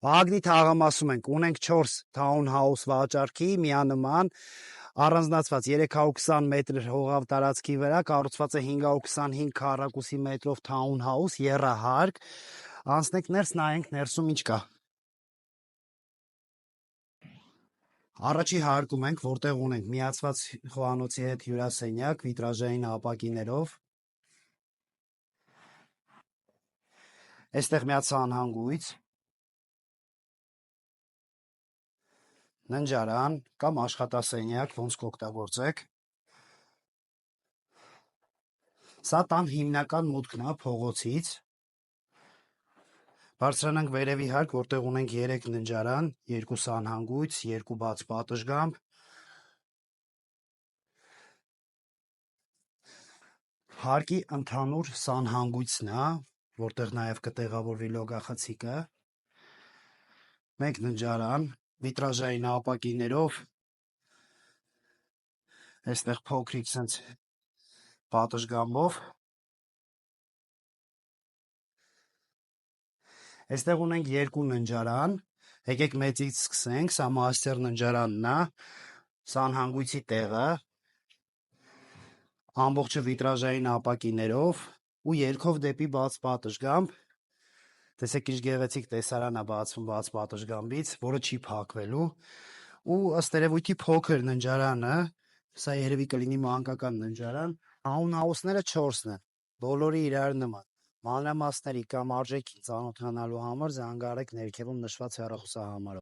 Վագնի թաղամասում ենք, ունենք 4 townhouse վաճառքի, միանման, առանձնացված 320 մետր հողավ տարածքի վրա, կառուցված է 525 քառակուսի մետրով townhouse, եռահարկ, անցնենք ներս, նայենք ներսում ինչ կա։ Առաջի հարկում ենք, որտեղ ունենք միացված խոհանոցի հետ հյուրասենյակ, վիտրաժային ապակիներով, այստեղ միած սանհանգույց, ննջարան կամ աշխատասենյակ, ոնց կօգտագործեք։ Սա տան հիմնական մուտքն է փողոցից։ Բարձրանանք վերևի հարկ, որտեղ ունենք 3 ննջարան, 2 սանհանգույց, 2 բաց պատշգամբ։ Հարկի ընդհանուր սանհանգույցն է, որտեղ նաև կտեղավորվի լոգախցիկը։ Մեկ ննջարան, վիտրաժային ապակիներով, այստեղ փոքրիկ սենց պատշգամբով։ Այստեղ ունենք 2 ննջարան, եկեք մեծից սկսենք, սա մաստեր ննջարանն է, սանհանգույցի տեղը, ամբողջը վիտրաժային ապակիներով ու ելքով դեպի բաց պատշգամբ։ Տեսեք ինչ գեղեցիկ տեսարան է բացվում բաց պատշգամբից, որը չի փակվելու, ու ըստ երևույթի փոքր ննջարանը, սա երևի կլինի մանկական ննջարան, townhouse-ները 4-ն են, բոլորը իրար նման։ Մանրամասների կամ արժեքին ծանոթանալու համար զանգահարեք ներքևում նշված հեռախոսահամարով։